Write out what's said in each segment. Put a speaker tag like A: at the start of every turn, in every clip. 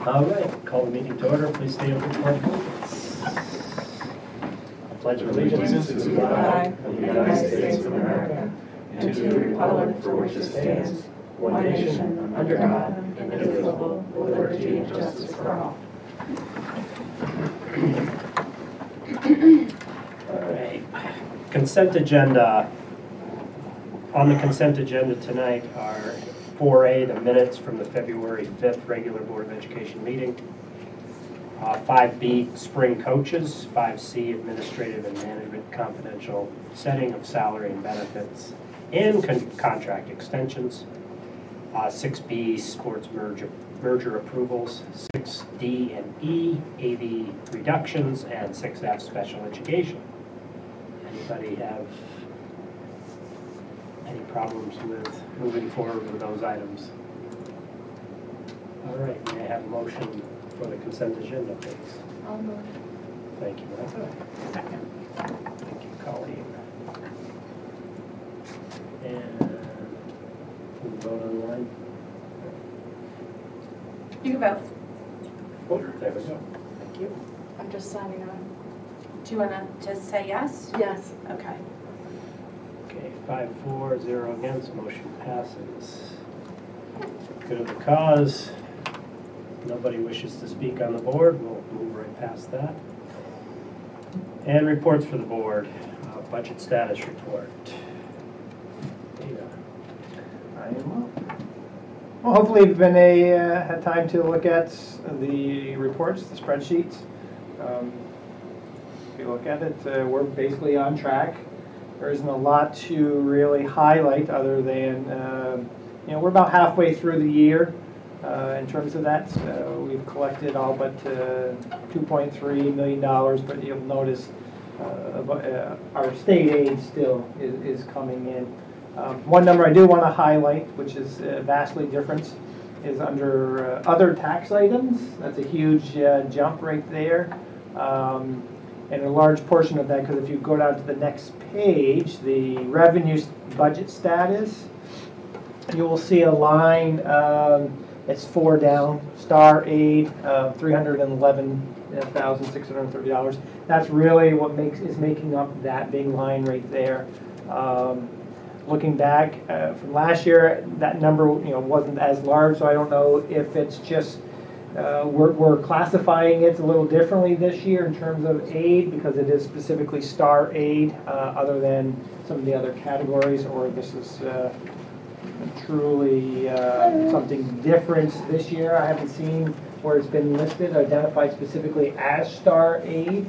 A: All right, call the meeting to order. Please stand for the pledge of allegiance. I pledge allegiance to the flag of the United States of America and to the republic for which it stands, one nation, under God, indivisible, with liberty and justice for all. All right, consent agenda. On the consent agenda tonight are 4A, the minutes from the February 5th regular Board of Education meeting. 5B, spring coaches. 5C, administrative and management confidential setting of salary and benefits and contract extensions. 6B, sports merger approvals. 6D and E, AV reductions, and 6F, special education. Anybody have any problems with moving forward with those items? All right, may I have a motion for the consent agenda, please?
B: I'll move.
A: Thank you, Martha.
B: Second.
A: Thank you, Colleen. And we vote online?
B: You can vote.
A: Oh, there we go. Thank you.
B: I'm just signing on.
C: Do you want to just say yes?
B: Yes.
C: Okay.
A: Okay, 5-4, 0 against, motion passes. Good of the cause. Nobody wishes to speak on the board. We'll move right past that. And reports for the board. Budget status report. Data.
D: I am well, hopefully you've been had time to look at the reports, the spreadsheets. If you look at it, we're basically on track. There isn't a lot to really highlight other than, we're about halfway through the year in terms of that. We've collected all but $2.3 million, but you'll notice our state aid still is coming in. One number I do want to highlight, which is vastly different, is under other tax items. That's a huge jump right there. And a large portion of that, because if you go down to the next page, the revenue budget status, you will see a line, it's 4 down, star aid, $311,630. That's really what is making up that big line right there. Looking back from last year, that number wasn't as large, so I don't know if it's just we're classifying it a little differently this year in terms of aid because it is specifically star aid other than some of the other categories, or this is truly something different this year. I haven't seen where it's been listed, identified specifically as star aid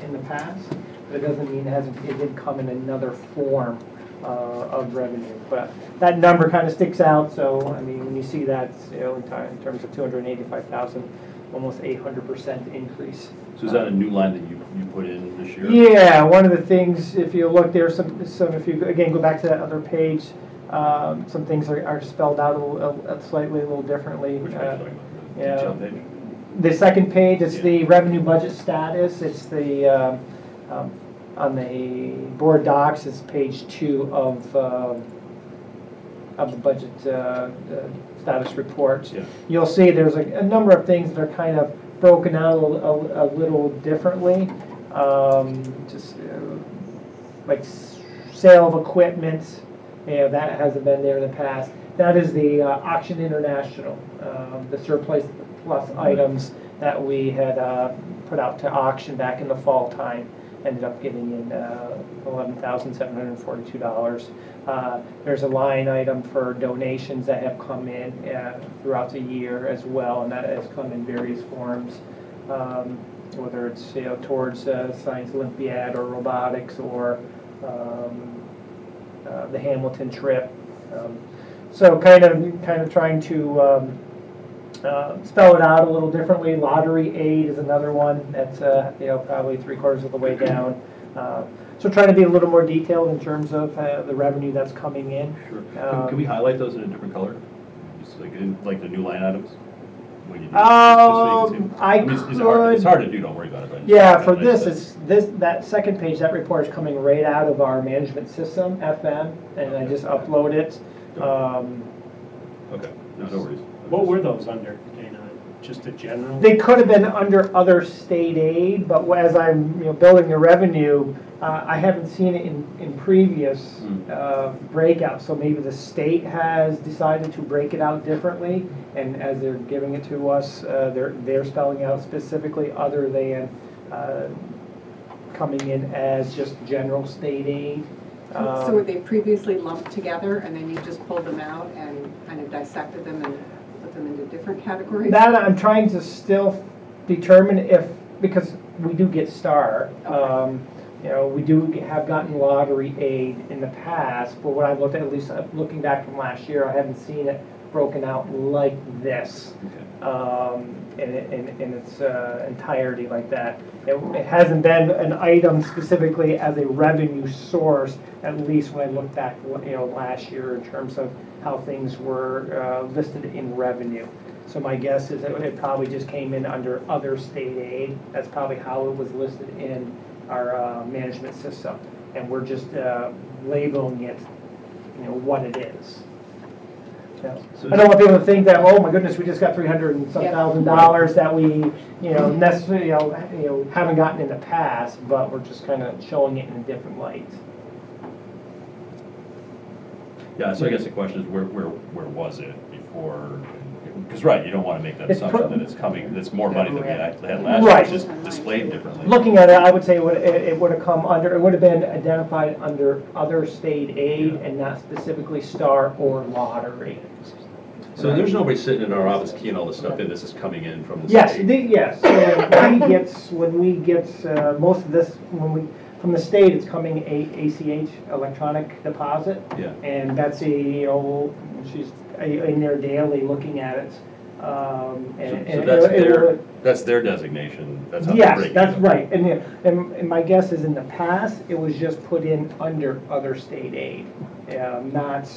D: in the past, but it doesn't mean it didn't come in another form of revenue, but that number kind of sticks out. So I mean, when you see that, in terms of 285,000, almost 800% increase.
E: So is that a new line that you put in this year?
D: Yeah, one of the things, if you look there, some if you again go back to that other page, some things are spelled out slightly a little differently.
E: Which page?
D: Yeah, the second page. It's the revenue budget status. It's the on the board docs, it's page 2 of the budget status report. Yeah. You'll see there's a number of things that are kind of broken out a little differently. Just like sale of equipment, that hasn't been there in the past. That is the Auction International, the surplus items that we had put out to auction back in the fall time. Ended up getting in $11,742. There's a line item for donations that have come in throughout the year as well, and that has come in various forms, whether it's towards Science Olympiad or robotics or the Hamilton trip. So kind of trying to spell it out a little differently. Lottery aid is another one that's probably 3/4 of the way down. So trying to be a little more detailed in terms of the revenue that's coming in.
E: Sure. Can we highlight those in a different color? Just like the new line items? When you do it's hard to do. Don't worry about it. But
D: yeah, for that second page, that report is coming right out of our management system, FM, and I just upload it.
E: Okay. No worries.
A: What were those under, Dana? just a general?
D: They could have been under other state aid, but as I'm building the revenue, I haven't seen it in previous breakouts. So maybe the state has decided to break it out differently, and as they're giving it to us, they're spelling out specifically other than coming in as just general state aid.
F: So were they previously lumped together and then you just pulled them out and kind of dissected them and put them into different categories?
D: That I'm trying to still determine because we do get STAR.
F: Okay.
D: We have gotten lottery aid in the past, but what I've looked at least looking back from last year, I haven't seen it broken out like this. In its entirety like that. It hasn't been an item specifically as a revenue source, at least when I look back last year in terms of how things were listed in revenue. So my guess is that it probably just came in under other state aid. That's probably how it was listed in our management system. And we're just labeling it what it is. Yeah. I don't want people to think that, oh my goodness, we just got $300 and some thousand that we, necessarily, haven't gotten in the past, but we're just kind of showing it in a different light.
E: Yeah, so I guess the question is where was it before? Because right, you don't want to make that assumption that it's coming, that's more money than we had last year, it's just displayed differently.
D: Looking at it, I would say it would have come under, it would have been identified under other state aid and not specifically STAR or lottery.
E: So there's nobody sitting in our office keying all this stuff in, this is coming in from the
D: Yes,
E: state?
D: yes. So when we get most of this, from the state, it's coming ACH, electronic deposit.
E: Yeah.
D: And Betsy, she's in there daily looking at it.
E: So that's their designation. That's how
D: yes,
E: they break
D: that's
E: it.
D: right. And my guess is in the past, it was just put in under other state aid, not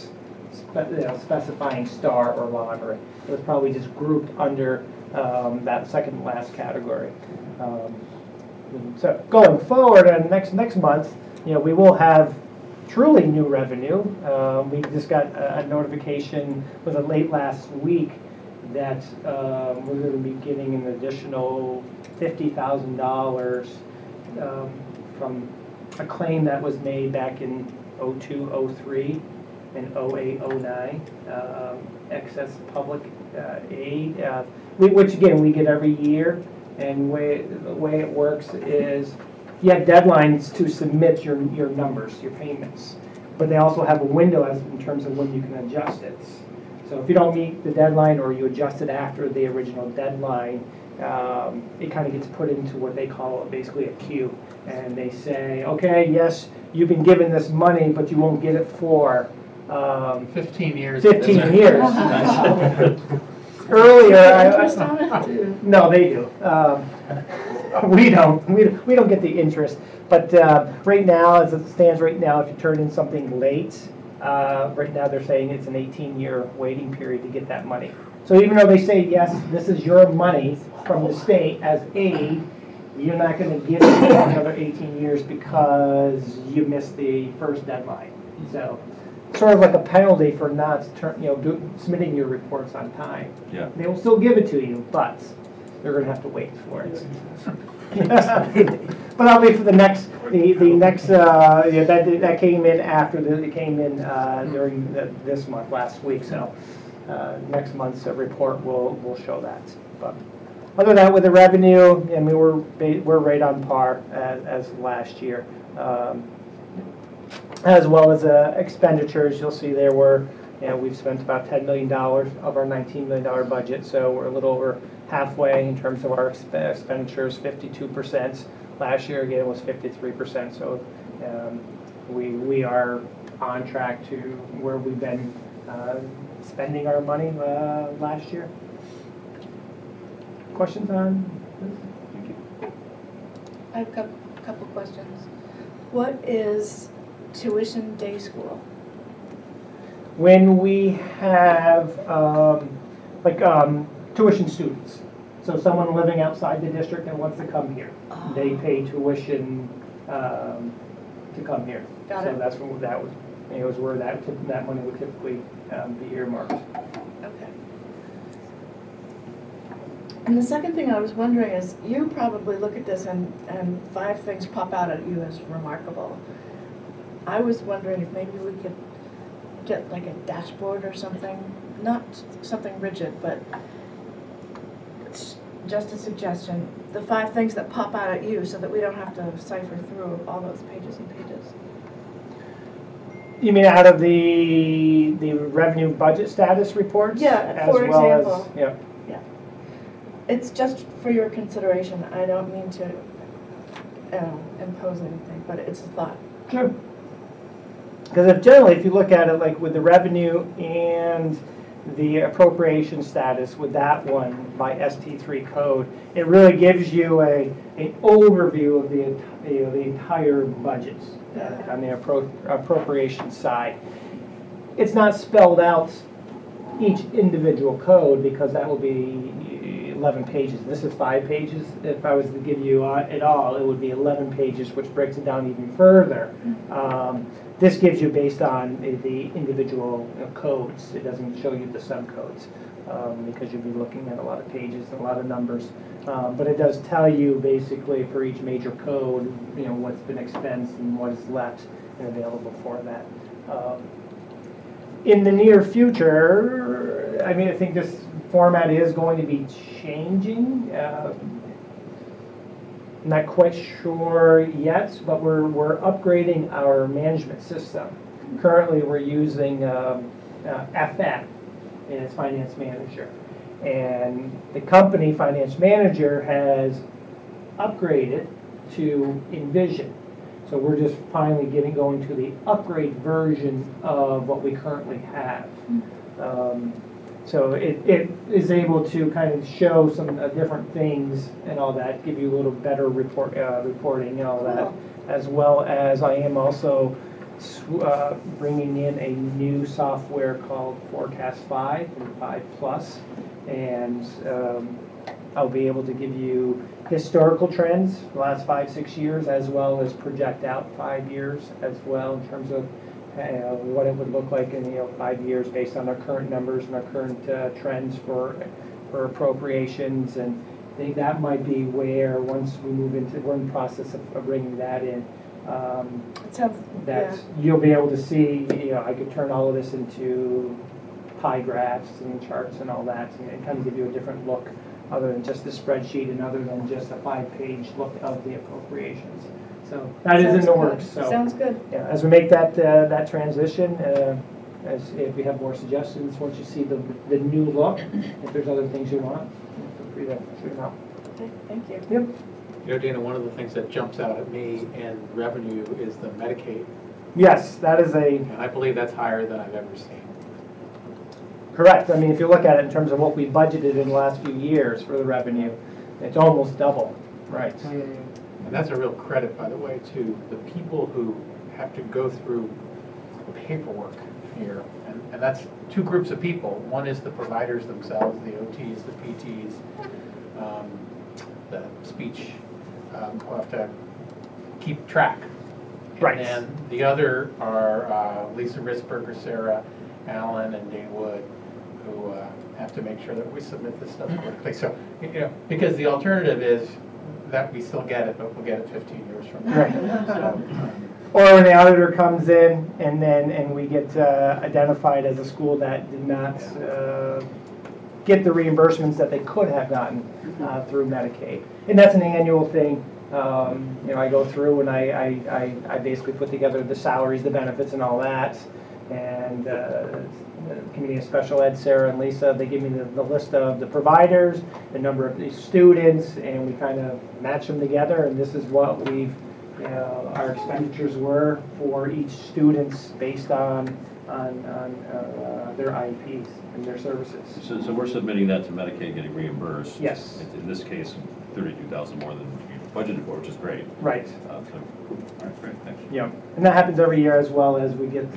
D: specifying STAR or lottery. It was probably just grouped under that second to last category. So going forward, next month, we will have truly new revenue. We just got a notification, was it late last week, that we're going to be getting an additional $50,000 from a claim that was made back in 02, 03, and 08, 09, excess public aid, which again we get every year. And the way it works is you have deadlines to submit your numbers, your payments, but they also have a window in terms of when you can adjust it. So if you don't meet the deadline or you adjust it after the original deadline, it kind of gets put into what they call basically a queue. And they say, okay, yes, you've been given this money, but you won't get it for
G: 15 years.
D: 15 years. Earlier, no, they do. We don't. We don't get the interest. But right now, as it stands right now, if you turn in something late, right now they're saying it's an 18-year waiting period to get that money. So even though they say, yes, this is your money from the state as aid, you're not going to get it for another 18 years because you missed the first deadline. So sort of like a penalty for not submitting your reports on time.
E: Yeah.
D: They will still give it to you, but they're going to have to wait for it. But I'll wait for the next that came in after it came in during this month, last week. So next month's report will show that. But other than that, with the revenue, I mean we're right on par as last year. As well as expenditures, you'll see there we've spent about $10 million of our $19 million budget, so we're a little over halfway in terms of our expenditures, 52%. Last year, again, was 53%, so we are on track to where we've been spending our money last year. Questions on this? Thank you.
B: I have a couple questions. What is tuition day school?
D: When we have tuition students, so someone living outside the district that wants to come here, they pay tuition to come here.
B: Got
D: so
B: it.
D: that's when that was where that money would typically be earmarked.
B: Okay. And the second thing I was wondering is, you probably look at this and 5 things pop out at you as remarkable. I was wondering if maybe we could get like a dashboard or something, not something rigid, but it's just a suggestion. The 5 things that pop out at you so that we don't have to cipher through all those pages and pages.
D: You mean out of the revenue budget status reports?
B: Yeah,
D: as
B: for
D: well
B: example.
D: As, yeah.
B: It's just for your consideration. I don't mean to impose anything, but it's a thought.
D: Sure. Because generally, if you look at it like with the revenue and the appropriation status with that one by ST3 code, it really gives you an overview of the entire budget on the appropriation side. It's not spelled out each individual code because that will be 11 pages. This is 5 pages. If I was to give you it all, it would be 11 pages, which breaks it down even further. This gives you based on the individual codes. It doesn't show you the subcodes because you'll be looking at a lot of pages and a lot of numbers. But it does tell you basically for each major code, what's been expensed and what is left and available for that. In the near future, I mean, I think this format is going to be changing. Not quite sure yet, but we're upgrading our management system. Currently, we're using FN as finance manager, and the company finance manager has upgraded to Envision. So we're just finally going to the upgrade version of what we currently have. So it is able to kind of show some different things and all that, give you a little better reporting and all that, as well as I am also bringing in a new software called Forecast 5 and 5 Plus, and I'll be able to give you historical trends the last 5-6 years, as well as project out 5 years as well in terms of what it would look like in 5 years based on our current numbers and our current trends for appropriations. And I think that might be where once we move into, we're in the process of bringing that in. You'll be able to see, I could turn all of this into pie graphs and charts and all that, and kind of give you a different look other than just the spreadsheet and other than just a 5-page look of the appropriations. So that is in the works. So
B: sounds good.
D: Yeah, as we make that transition, if we have more suggestions, once you see the new look, if there's other things you want, feel free to shoot them out.
B: Okay, thank you.
D: Yep.
G: Dana, one of the things that jumps out at me in revenue is the Medicaid.
D: Yes, that is
G: And I believe that's higher than I've ever seen.
D: correct. I mean, if you look at it in terms of what we budgeted in the last few years for the revenue, it's almost double. Right.
G: And that's a real credit, by the way, to the people who have to go through the paperwork here. And that's 2 groups of people. One is the providers themselves, the OTs, the PTs, the speech, who have to keep track.
D: Right.
G: And then the other are Lisa Risberger, Sarah Allen, and Dane Wood, who have to make sure that we submit this stuff correctly. So, because the alternative is that we still get it, but we'll get it 15 years from now.
D: Right.
G: So,
D: Or when the auditor comes in and we get identified as a school that did not get the reimbursements that they could have gotten through Medicaid. And that's an annual thing. I go through and I basically put together the salaries, the benefits, and all that. And the Committee of Special Ed, Sarah and Lisa, they give me the list of the providers, the number of the students, and we kind of match them together. And this is what our expenditures were for each student based on their IEPs and their services.
E: So we're submitting that to Medicaid, getting reimbursed.
D: Yes.
E: In this case, 32,000 more than you budgeted for, which is great.
D: Right.
E: All right, great, thanks.
D: Yeah, and that happens every year as well as we get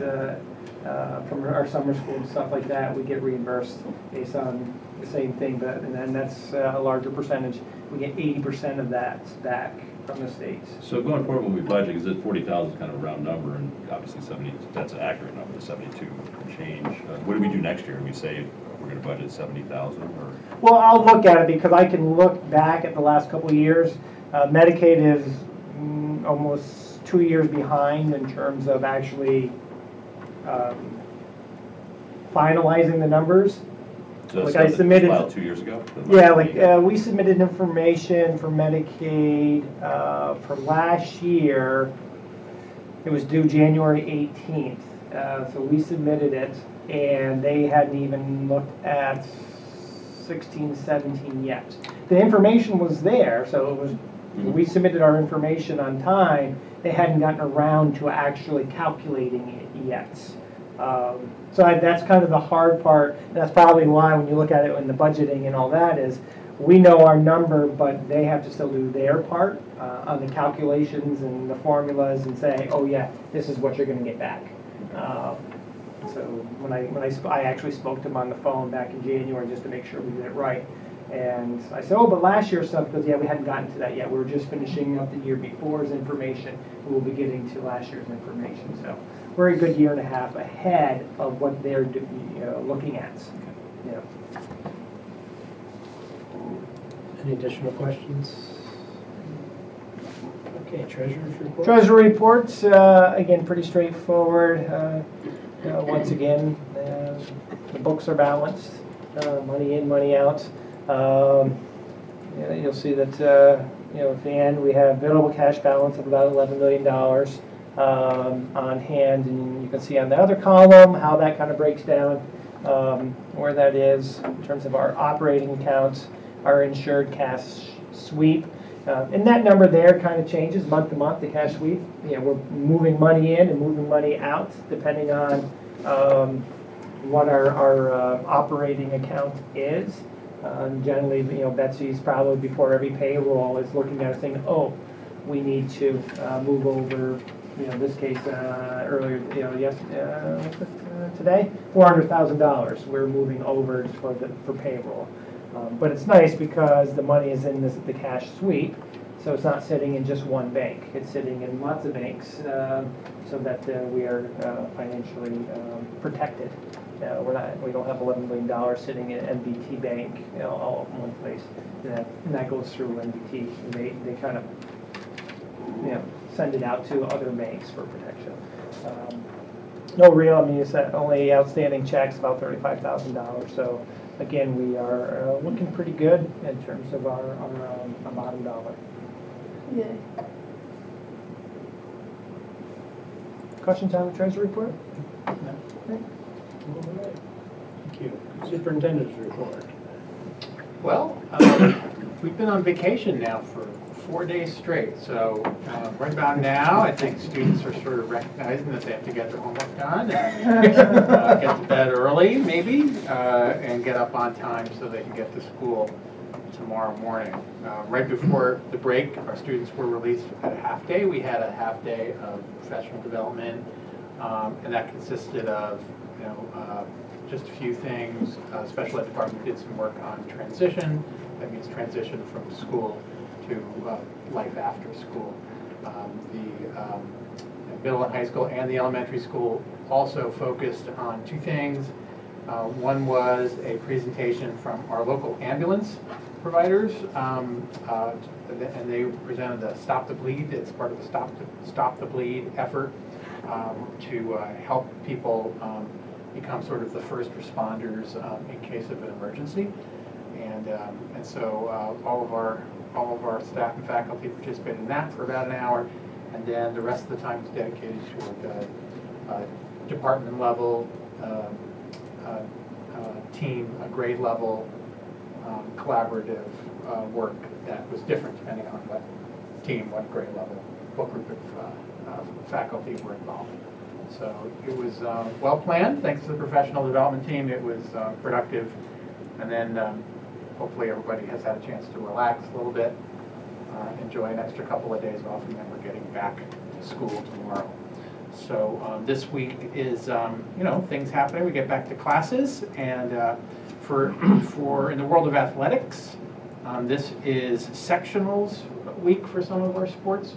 D: from our summer school and stuff like that. We get reimbursed based on the same thing, and then that's a larger percentage. We get 80% of that back from the states.
E: So going forward, when we budget, because it 40,000 is kind of a round number, and obviously 70, that's an accurate number, 72 change. What do we do next year? We say we're gonna budget 70,000 or?
D: Well, I'll look at it because I can look back at the last couple of years. Medicaid is almost 2 years behind in terms of actually finalizing the numbers.
E: So
D: Like
E: that's
D: I
E: stuff that
D: submitted-
E: was filed 2 years ago?
D: Yeah, like we submitted information for Medicaid for last year. It was due January 18th. So we submitted it, and they hadn't even looked at 16, 17 yet. The information was there, so it was, we submitted our information on time. They hadn't gotten around to actually calculating it yet. So that's kind of the hard part. And that's probably why when you look at it in the budgeting and all that is, we know our number, but they have to still do their part on the calculations and the formulas and say, oh yeah, this is what you're going to get back. So when I actually spoke to him on the phone back in January just to make sure we did it right. And I said, oh, but last year's stuff, because yeah, we hadn't gotten to that yet. We were just finishing up the year before's information. We'll be getting to last year's information. So we're a good year and a half ahead of what they're looking at. Yeah.
A: Any additional questions? Okay, treasurer's report.
D: Treasury reports, again, pretty straightforward. Once again, the books are balanced, money in, money out. You'll see that at the end we have available cash balance of about $11 million on hand, and you can see on the other column how that kind of breaks down, where that is in terms of our operating accounts, our insured cash sweep. And that number there kind of changes month to month, the cash sweep. We're moving money in and moving money out depending on what our operating account is. Generally, Betsy's probably before every payroll is looking at it saying, oh, we need to move over, this case earlier, today, $400,000 we're moving over for payroll. But it's nice because the money is in the cash sweep, so it's not sitting in just one bank. It's sitting in lots of banks so that we are financially protected. We don't have $11 million sitting in NBT Bank, all in one place. And that goes through NBT. And they kind of, send it out to other banks for protection. No real. It's only outstanding checks about $35,000. So again, we are looking pretty good in terms of our bottom dollar.
B: Yeah.
D: Questions on the treasury report?
A: No. All right. Thank you. Superintendent's report.
G: Well, we've been on vacation now for 4 days straight, so right about now, I think students are sort of recognizing that they have to get their homework done and get to bed early, maybe, and get up on time so they can get to school tomorrow morning. Right before the break, our students were released at a half day. We had a half day of professional development, and that consisted of just a few things. Special ed department did some work on transition. That means transition from school to life after school. The middle and high school and the elementary school also focused on two things. One was a presentation from our local ambulance providers, and they presented the Stop the Bleed. It's part of the Stop the Bleed effort to help people become sort of the first responders in case of an emergency. And so all of our staff and faculty participated in that for about an hour, and then the rest of the time was dedicated to department level, team, grade level, collaborative work that was different depending on what team, what grade level, what group of faculty were involved. So it was well planned. Thanks to the professional development team, it was productive, and then hopefully everybody has had a chance to relax a little bit, enjoy an extra couple of days off, and then we're getting back to school tomorrow. So this week is, things happening. We get back to classes, and for in the world of athletics, this is sectionals week for some of our sports.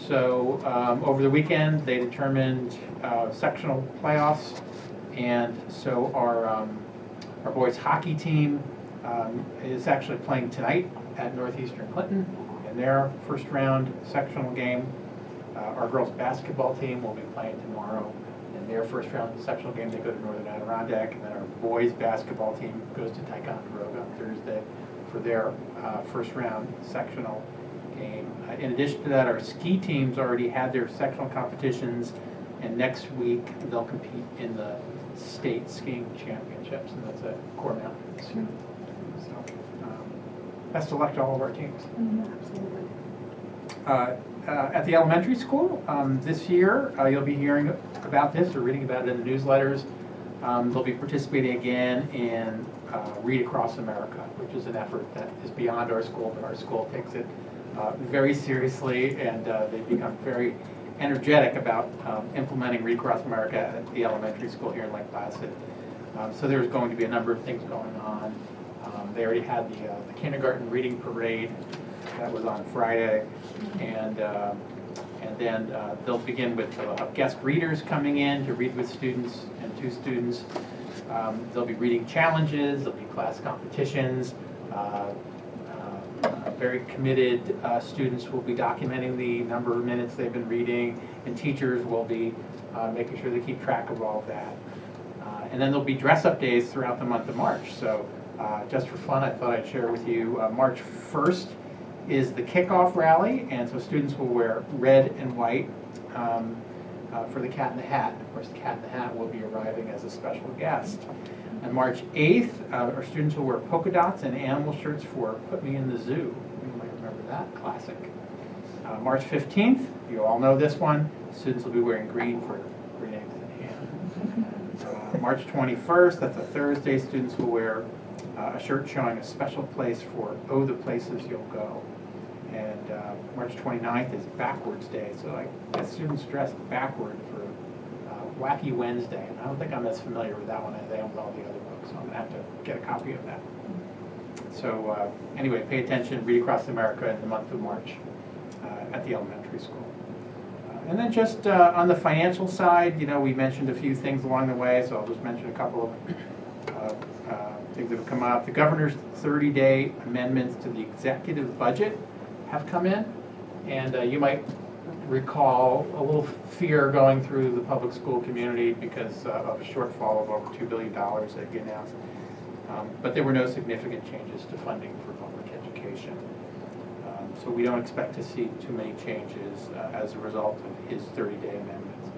G: So over the weekend, they determined sectional playoffs And so our boys hockey team is actually playing tonight at Northeastern Clinton in their first round sectional game. Our girls basketball team will be playing tomorrow in their first round sectional game. They go to Northern Adirondack, and then our boys basketball team goes to Ticonderoga on Thursday for their first round sectional game. In addition to that, our ski teams already had their sectional competitions, and next week they'll compete in the state skiing championships, and that's at Core Mountain. So, best of luck to all of our teams.
F: Absolutely.
G: At the elementary school, this year, you'll be hearing about this or reading about it in the newsletters. They'll be participating again in Read Across America, which is an effort that is beyond our school, but our school takes it very seriously, and they've become very energetic about implementing Read Across America at the elementary school here in Lake Placid. So there's going to be a number of things going on. They already had the kindergarten reading parade that was on Friday, and then they'll begin with guest readers coming in to read with students and to students. There'll be reading challenges, there'll be class competitions. Very committed students will be documenting the number of minutes they've been reading, and teachers will be making sure they keep track of all of that. And then there'll be dress-up days throughout the month of March. So just for fun, I thought I'd share with you, March 1st is the kickoff rally, and so students will wear red and white for the Cat in the Hat. Of course, the Cat in the Hat will be arriving as a special guest. On March 8th, our students will wear polka dots and animal shirts for Put Me in the Zoo. You might remember that, classic. March 15th, you all know this one, students will be wearing green for Green Eggs in Hand. March 21st, that's a Thursday, students will wear a shirt showing a special place for Oh, the Places You'll Go. And March 29th is Backwards Day, so I guess students dressed backward for Wacky Wednesday. And I don't think I'm as familiar with that one as I am with all the other books, so I'm going to have to get a copy of that. So anyway, pay attention, Read Across America in the month of March at the elementary school. And then just on the financial side, you know, we mentioned a few things along the way, so I'll just mention a couple of things that have come up. The governor's 30-day amendments to the executive budget have come in, and you might recall a little fear going through the public school community because of a shortfall of over $2 billion that he announced. But there were no significant changes to funding for public education. So we don't expect to see too many changes as a result of his 30-day amendments.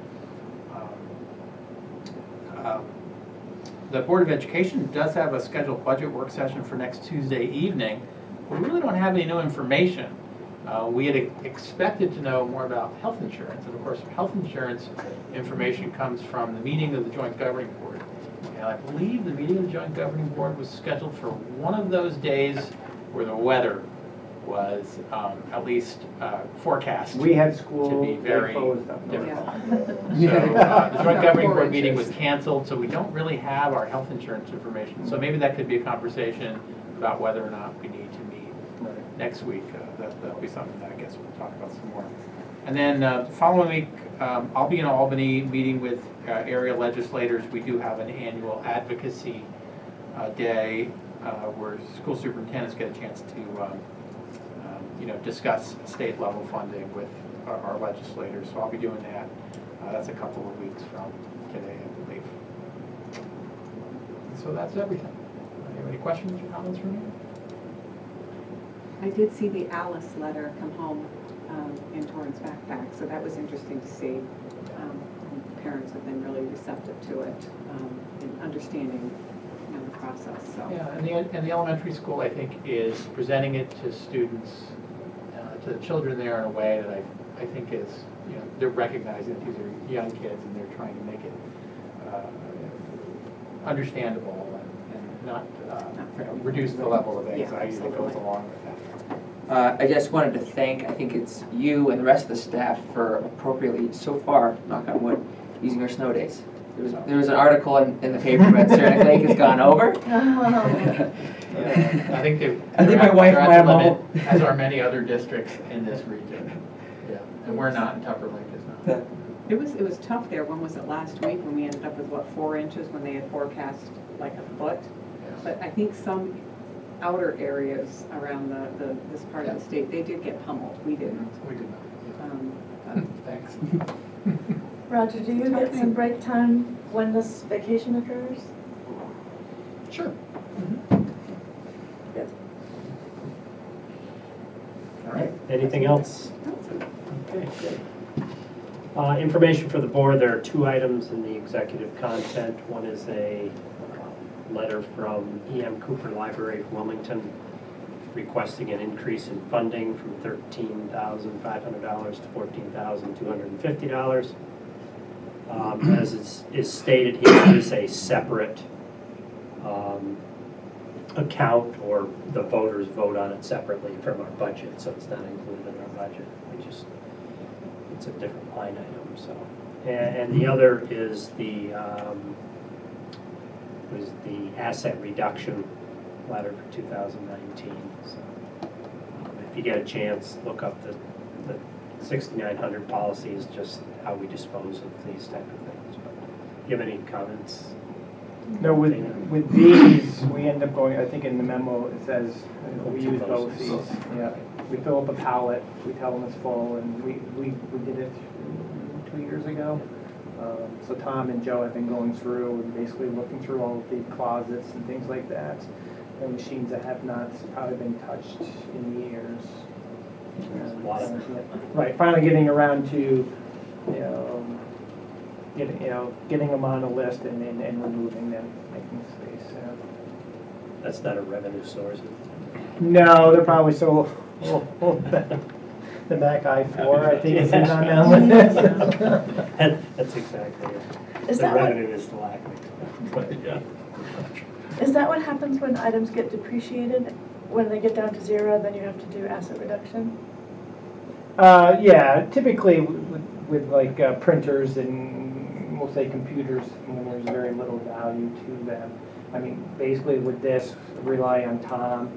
G: The Board of Education does have a scheduled budget work session for next Tuesday evening. We really don't have any new information. We had expected to know more about health insurance, and of course health insurance information comes from the meeting of the Joint Governing Board. And I believe the meeting of the Joint Governing Board was scheduled for one of those days where the weather was at least forecast
D: We had
G: to
D: school
G: be very
D: closed up north.
G: difficult. So the Joint Governing Board meeting was canceled, so we don't really have our health insurance information. So maybe that could be a conversation about whether or not we need to meet next week. That'll be something that I guess we'll talk about some more. And then the following week, I'll be in Albany meeting with area legislators. We do have an annual advocacy day where school superintendents get a chance to discuss state level funding with our legislators. So I'll be doing that. That's a couple of weeks from today, I believe. So that's everything. Any questions or comments from you?
F: I did see the Alice letter come home in Torrance backpack, so that was interesting to see. Parents have been really receptive to it and understanding the process. So.
G: Yeah, and the elementary school, I think, is presenting it to students, to the children there in a way that I think is, they're recognizing that these are young kids and they're trying to make it understandable and not reduce the level of anxiety that goes along with that.
H: I just wanted to thank, I think it's you and the rest of the staff for appropriately, so far, knock on wood, using our snow days. There was an article in the paper about Saranac Lake has gone over.
G: Yeah, I think
H: my wife might have
G: limit, as are many other districts in this region. Yeah, and we're not, and Tupper Lake is not.
F: It was tough there. When was it, last week, when we ended up with, what, 4 inches when they had forecast like a foot? But I think some outer areas around this part of the state, they did get pummeled. We didn't.
G: We did
F: Um,
G: Thanks.
B: Roger, do you get some break time when this vacation occurs?
G: Sure.
B: Good.
A: All right, anything else? Okay, good. Information for the board, there are 2 items in the executive content. One is a letter from E.M. Cooper Library of Wilmington requesting an increase in funding from $13,500 to $14,250. As is stated here, it is a separate account, or the voters vote on it separately from our budget, so it's not included in our budget. It's a different line item. So, and the other is the asset reduction letter for 2019. So, if you get a chance, look up the 6900 policy is just how we dispose of these type of things. But do you have any comments?
D: No, with these, we end up going, I think in the memo it says, we use both these. Yeah, we fill up a pallet, we tell them it's full, and we did it 2 years ago. So Tom and Joe have been going through and basically looking through all of the closets and things like that. The machines that have not probably been touched in years. Right, finally getting around to, getting them on a list and removing them, making space.
A: That's not a revenue source. Is it?
D: No, they're probably so. The Mac i4, I think, is on that list.
A: That's exactly it.
B: Is
A: The
B: that what-
A: revenue is the lack of expense.
E: But, yeah.
B: Is that what happens when items get depreciated? When they get down to 0, then you have to do asset reduction?
D: Yeah, typically with like printers and we'll say computers, when there's very little value to them. I mean, basically with this, rely on Tom,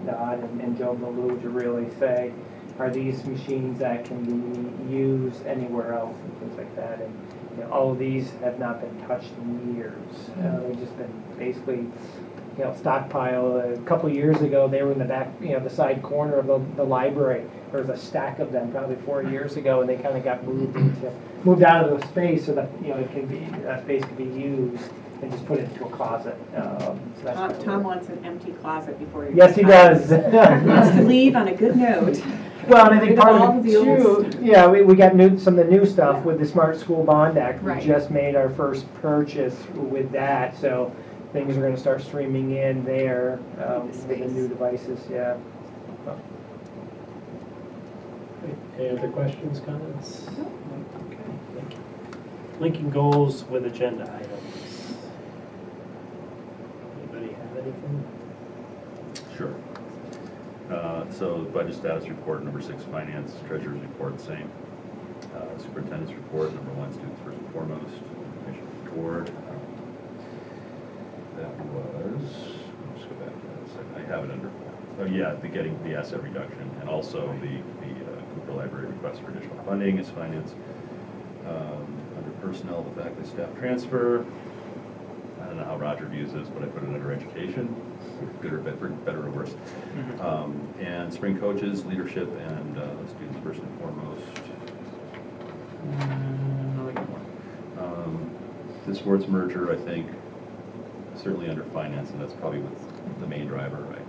D: Dodd, and Joe Baloo to really say, are these machines that can be used anywhere else and things like that. And all of these have not been touched in years. They've just been basically, stockpile. A couple years ago, they were in the back, the side corner of the library. There was a stack of them probably 4 years ago, and they kind of got moved out of the space so that that space could be used and just put it into a closet. So that's
F: Tom wants an empty closet before you.
D: Yes, he does.
F: He wants to leave on a good note.
D: Well, and I think
F: With
D: part
F: all
D: of
F: the
D: it
F: old
D: too, yeah, we got some of the new stuff with the Smart School Bond Act.
F: Right.
D: We just made our first purchase with that, so things are going to start streaming in there with the new devices, yeah.
A: Any other questions, comments? Okay, thank you. Linking goals with agenda items. Anybody have anything?
E: Sure. So budget status report, number 6, finance, treasurer's report, same. Superintendent's report, number 1, students first and foremost, information report. That was, let's go back to that a second. I have it under, getting the asset reduction, and also the Cooper Library request for additional funding is finance. Under personnel, the faculty staff transfer. I don't know how Roger views this, but I put it under education, good or better or worse. And spring coaches, leadership, and students first and foremost. The sports merger, I think, certainly under finance, and that's probably the main driver, right?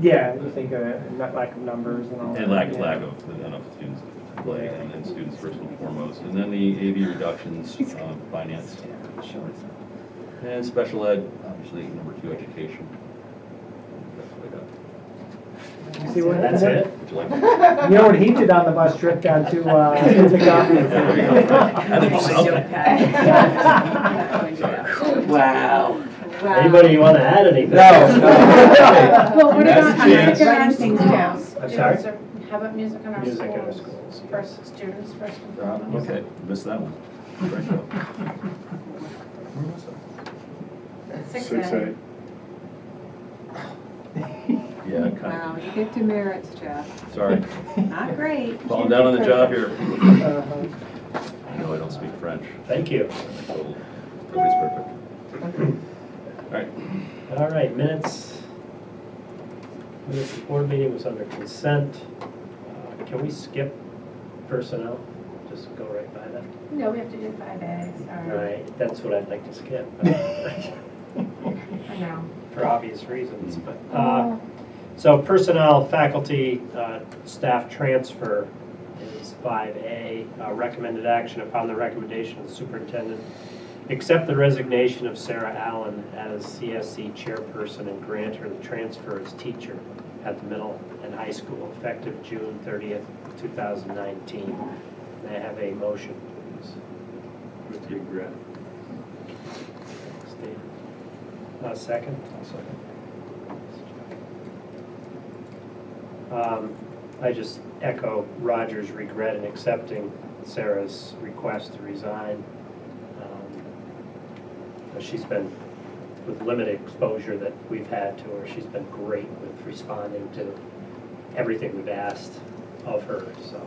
D: Yeah, you think lack of numbers and all that.
E: And lack of enough students to play, and students first and foremost. And then the AV reductions, finance. And special ed, obviously, number 2, education. That's what I got.
D: You see what
A: That's it?
E: Would you like to?
D: You know what he did on the bus trip down to the government?
E: Yeah, there you go. I think something.
H: Wow.
A: Anybody want to add anything?
H: No.
C: Well, what
E: That's
C: about
E: a chance.
C: writing
F: things down?
A: I'm sorry?
C: How about music in our schools?
A: Music in our schools.
C: First, students first and foremost.
E: Okay, missed that one. Great job. Where was that?
C: 6A.
E: Yeah, kind
F: Wow, you get demerits, Jeff.
E: of, sorry.
F: Not great.
E: Falling down on the job here. know I don't speak French.
A: Thank you.
E: Nobody's perfect. All right.
A: All right, minutes. Minutes of board meeting was under consent. Can we skip personnel? Just go right by that?
C: No, we have to do 5A, sorry.
A: Right, that's what I'd like to skip.
C: I know.
A: For obvious reasons, but, so personnel, faculty, staff transfer is 5A. Recommended action upon the recommendation of the superintendent. Accept the resignation of Sarah Allen as CSC chairperson and grant her the transfer as teacher at the middle and high school effective June 30th, 2019. May I have a motion, please?
E: With regret.
A: Steve. A second?
E: I'll second.
A: I just echo Roger's regret in accepting Sarah's request to resign. She's been, with limited exposure that we've had to her, she's been great with responding to everything we've asked of her, so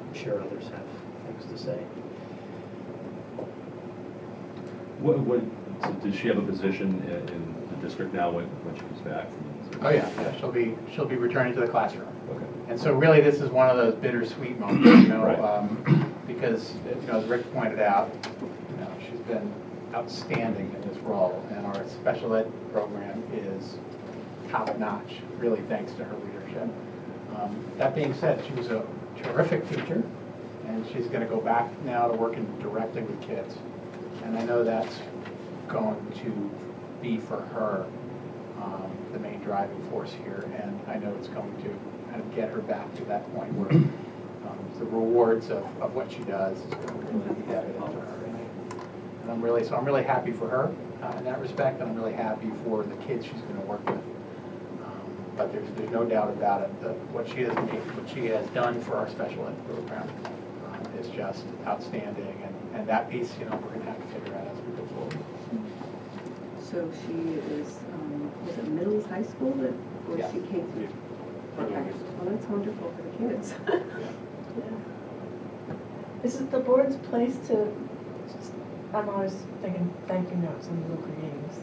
A: I'm sure others have things to say.
E: So does she have a position in the district now when she comes back?
G: Oh, yeah, she'll be returning to the classroom.
E: Okay.
G: And so really, this is one of those bittersweet moments, you know,
E: Right.
G: because, you know, as Rick pointed out, you know, she's been outstanding in this role, and our special ed program is top-notch, really thanks to her leadership. That being said, she was a terrific teacher, and she's going to go back now to working directly with kids. And I know that's going to be for her the main driving force here, and I know it's going to kind of get her back to that point where the rewards of what she does is going to really be evident to her. And I'm really happy for her in that respect, and I'm really happy for the kids she's going to work with. But there's no doubt about it that what she has done for our special ed program is just outstanding, and that piece, you know, we're going to have to figure out as we go forward.
F: So she is, was it middle high school that, or
G: Yeah.
F: she came through? Okay, well, that's wonderful for the kids.
B: Yeah. Is it the board's place to, I'm always thinking thank you notes in the local games.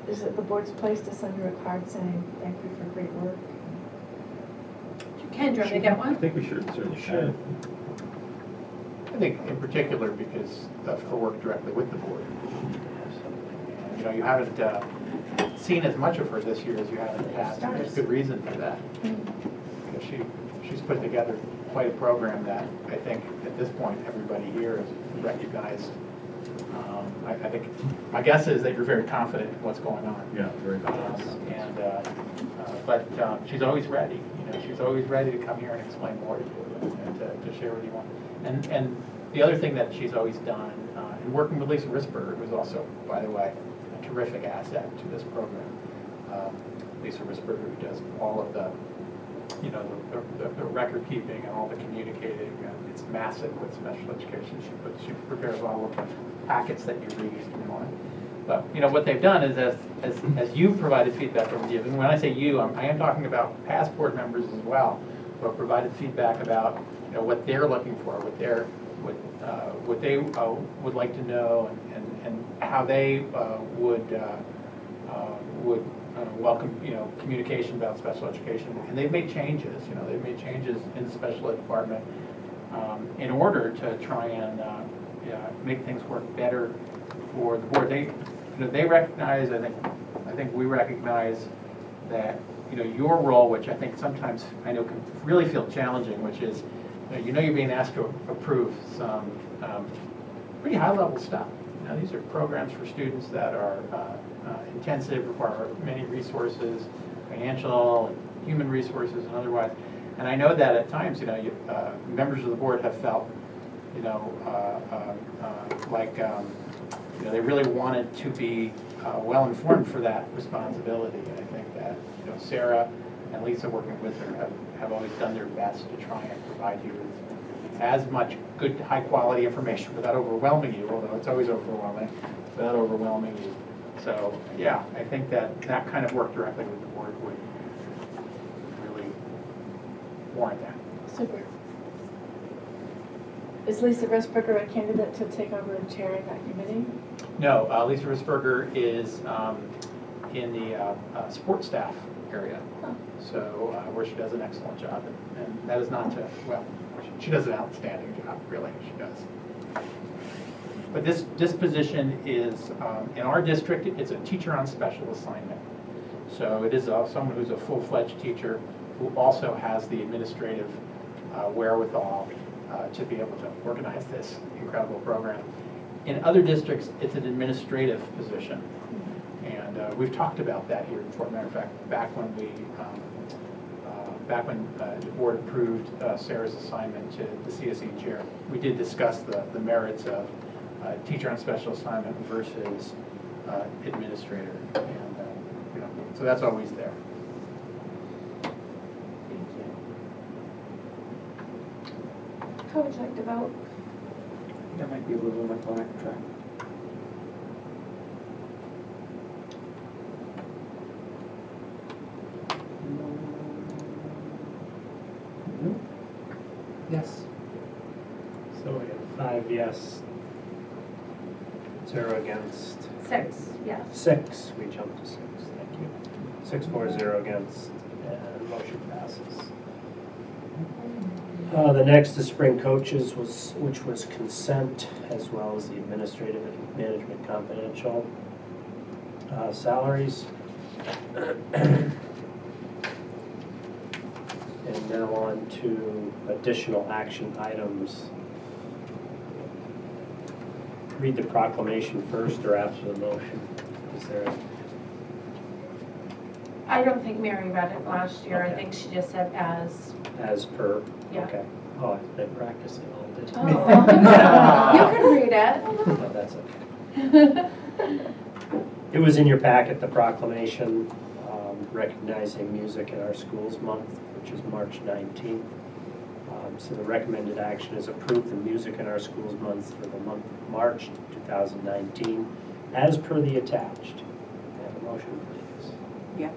B: Is it the board's place to send her a card saying thank you for great work?
C: You can, do you want me to get
E: I
C: one?
E: think we should certainly
A: Sure.
G: I think in particular because of her work directly with the board. And, you know, you haven't seen as much of her this year as you have in the past, and there's good reason for that. Because she's put together quite a program that I think at this point everybody here has recognized. I think my guess is that you're very confident in what's going on.
E: Yeah, very confident.
G: But she's always ready. You know, she's always ready to come here and explain more to you and to share with you more. And the other thing that she's always done, in working with Lisa Risberger, who's also, by the way, a terrific asset to this program. Lisa Risberger, who does all of the, you know, the record keeping and all the communicating. It's massive with special education. She prepares all of the packets that you read and all that. But you know what they've done is, as you've provided feedback over the years, and when I say you, I am talking about past board members as well, who have provided feedback about, you know, what they're looking for, what they would like to know, and how they would welcome, you know, communication about special education. And they've made changes. You know, they've made changes in the special ed department in order to try and make things work better for the board. They recognize, I think we recognize that, you know, your role, which I think sometimes I know can really feel challenging, which is, you know, you're being asked to approve some pretty high-level stuff. You know, these are programs for students that are intensive, require many resources, financial, human resources, and otherwise. And I know that at times, you know, members of the board have felt, you know, you know, they really wanted to be well-informed for that responsibility. And I think that, you know, Sarah and Lisa, working with her, have always done their best to try and provide you with as much good, high-quality information without overwhelming you, although it's always overwhelming, without overwhelming you. So, yeah, I think that kind of work directly with the board would really warrant that.
B: Super. Is Lisa Rusberger a candidate to take over chairing that committee?
G: No, Lisa Risberger is in the support staff area.
B: Huh.
G: So where she does an excellent job, and that is not to, well, she does an outstanding job, really, she does. But this position is, in our district, it's a teacher on special assignment. So it is someone who's a full-fledged teacher who also has the administrative wherewithal to be able to organize this incredible program. In other districts, it's an administrative position. And we've talked about that here before. Matter of fact, back when the board approved Sarah's assignment to the CSE chair, we did discuss the merits of teacher on special assignment versus administrator. And you know, so that's always there.
B: Thank you.
C: How would you like to vote?
H: That might be a little bit on my track. Yes.
A: So we have 5 yes, 0 against,
C: 6, yes.
A: 6, we jumped to 6, thank you. 6, 4, 0 against, and motion passes. The next is spring coaches, which was consent, as well as the administrative and management confidential salaries. And now on to additional action items. Read the proclamation first or after the motion? Is there
C: I don't think Mary read it last year. I
A: Okay.
C: think she just said as.
A: as per?
C: Yeah.
A: Okay. Oh, I've been practicing all day.
C: Oh. You can read it.
A: No, that's okay. It was in your packet, the proclamation recognizing Music in Our Schools Month, which is March 19th. So the recommended action is approve the Music in Our Schools Month for the month of March 2019, as per the attached. May I have a motion, please?
F: Yes.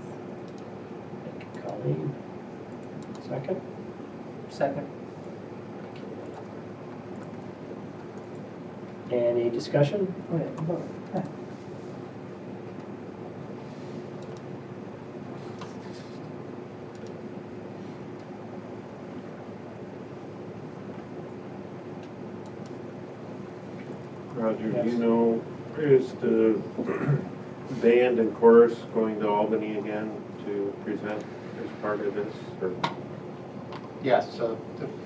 A: Thank you, Colleen. Second?
H: Second.
A: Any discussion?
I: Roger, do
A: Yes.
I: you know, is the band and chorus going to Albany again to present as part of this? Or?
G: Yes, so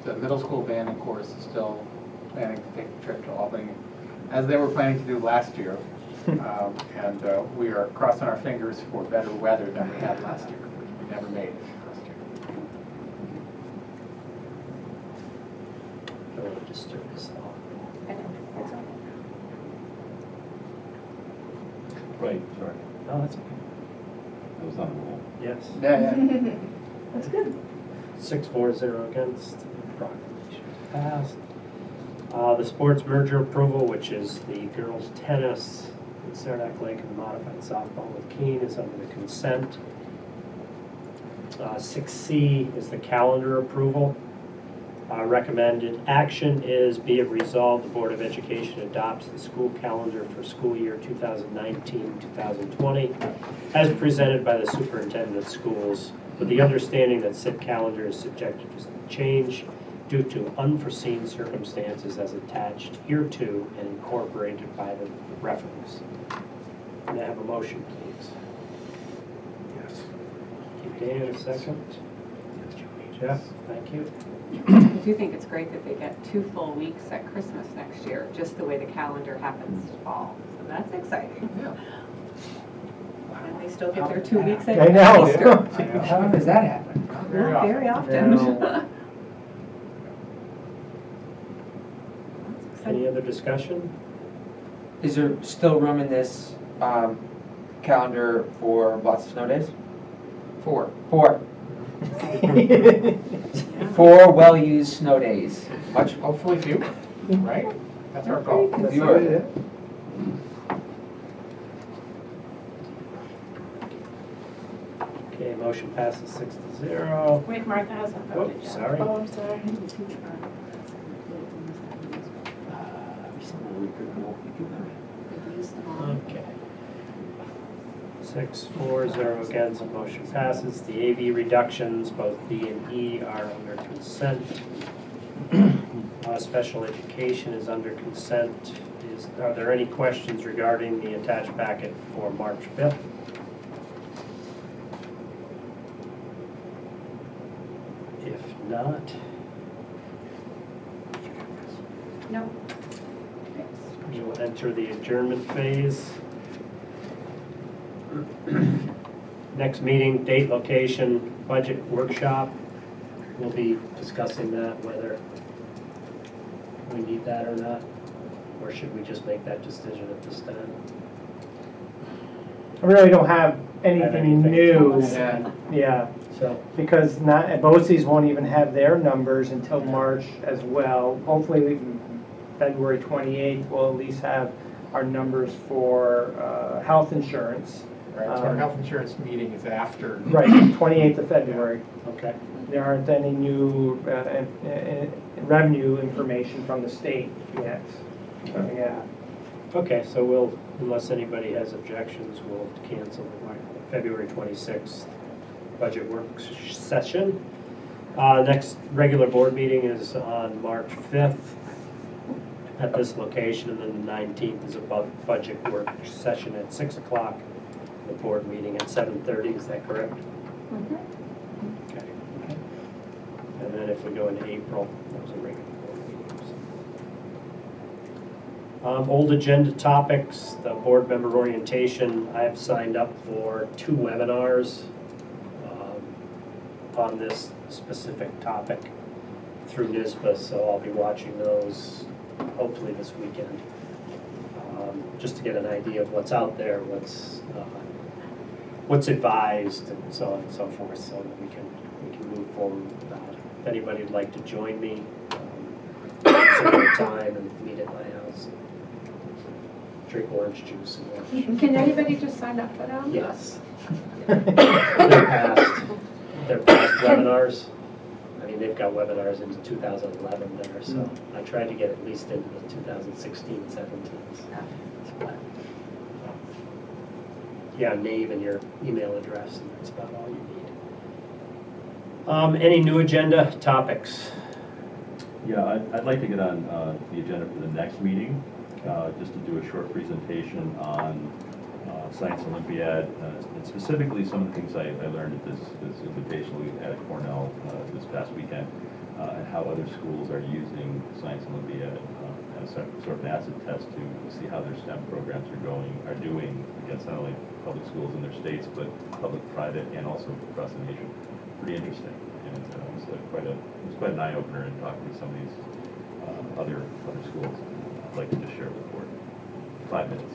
G: the middle school band and chorus is still planning to take a trip to Albany, as they were planning to do last year. And we are crossing our fingers for better weather than we had last year, which we never made it last year.
A: Don't want to disturb his thought.
C: I know, it's okay.
E: Right, sorry.
A: No, that's okay.
E: That was on the roll.
A: Yes.
H: Yeah,
B: That's good.
A: 6, 4, 0 against, proclamation is passed. The sports merger approval, which is the girls' tennis in Saranac Lake and modified softball with Keene, is under the consent. 6C is the calendar approval. Recommended action is be it resolved, the Board of Education adopts the school calendar for school year 2019-2020 as presented by the superintendent of schools, with the understanding that said calendar is subjected to change due to unforeseen circumstances as attached hereto and incorporated by the reference. May I have a motion, please?
I: Yes.
A: Thank you, Dan, a second. Jeff, thank you.
F: I do think it's great that they get 2 full weeks at Christmas next year, just the way the calendar happens to fall. So that's exciting. And they still get their 2 weeks at
D: I know.
F: Easter.
H: How often does that happen?
G: Very
F: Not
G: often.
F: very often.
H: No.
F: That's
A: Any
F: exciting.
A: other discussion?
H: Is there still room in this calendar for lots of snow days?
G: 4.
H: 4. 4 well-used snow days. Much.
G: Hopefully fewer, right? That's our goal.
H: Fewer.
A: Okay, motion passes 6-0.
C: Wait, Martha hasn't voted
A: Whoops,
C: yet.
A: sorry.
B: Oh, I'm sorry.
E: we could go.
F: We've used them all.
A: Okay. 6-4-0 against, motion passes. The AV reductions, both B and E, are under consent. Special education is under consent. Are there any questions regarding the attached packet for March 5th? If not,
C: No.
A: we will enter the adjournment phase. Next meeting, date, location, budget workshop. We'll be discussing that, whether we need that or not, or should we just make that decision at this time?
D: I really don't have anything new.
A: Yeah.
D: Yeah,
A: So,
D: because BOCES won't even have their numbers until March as well. Hopefully, February 28th, we'll at least have our numbers for health insurance.
G: Right, so our health insurance meeting is after.
D: Right, 28th of February.
A: okay.
D: There aren't any new revenue information from the state yet. Yeah.
A: Okay, so we'll, unless anybody has objections, we'll cancel the February 26th budget work session. Next regular board meeting is on March 5th at this location, and then the 19th is a budget work session at 6 o'clock. The board meeting at 7:30, is that correct? Okay. And then if we go into April, those are regular board meetings. Old agenda topics, the board member orientation. I have signed up for 2 webinars on this specific topic through NISBA, so I'll be watching those hopefully this weekend, just to get an idea of what's out there, what's advised, and so on and so forth, so that we can move forward with that. If anybody would like to join me, some time and meet at my house, drink orange juice and watch.
C: Can anybody just sign up for them?
A: Yes. They're past webinars. I mean, they've got webinars into 2011 there, so I tried to get at least into the 2016, 17. So, yeah, name and your email address, and that's about all you need. Any new agenda topics?
E: Yeah, I'd like to get on the agenda for the next meeting, just to do a short presentation on Science Olympiad, and specifically some of the things I learned at this invitation we had at Cornell this past weekend, and how other schools are using Science Olympiad as sort of an acid test to see how their STEM programs are doing against not only public schools in their states, but public, private, and also across the nation. Pretty interesting, and it was quite an eye-opener in talking to some of these other schools. I'd like to just share with the board. 5 minutes.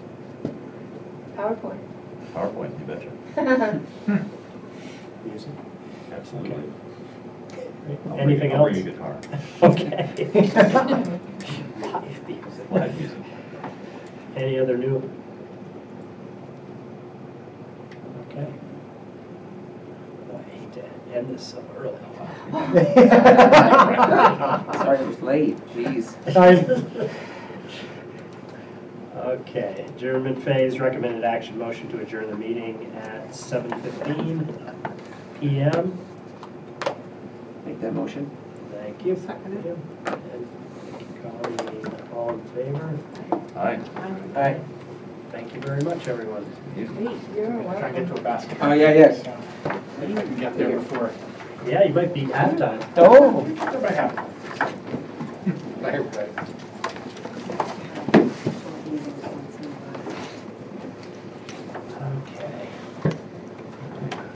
B: PowerPoint.
E: PowerPoint, you betcha.
A: Music?
E: Absolutely.
A: Anything
E: I'll
A: else?
E: bring a guitar.
A: Okay. Live music.
E: Live music.
A: Any other new? Okay. Oh, I hate to end this so early.
H: Sorry it was late, jeez.
A: Okay, adjournment phase, recommended action motion to adjourn the meeting at 7:15 PM.
H: Make that motion.
A: Thank you.
F: Second it.
A: And Colleen, all in favor?
E: Aye.
A: Aye. Thank you very much, everyone.
B: You're
G: Try and get to a basketball.
H: Oh, yeah, yes.
G: You can get there before.
A: Yeah, you might be halftime.
D: Oh.
G: Everybody have. Bye, everybody.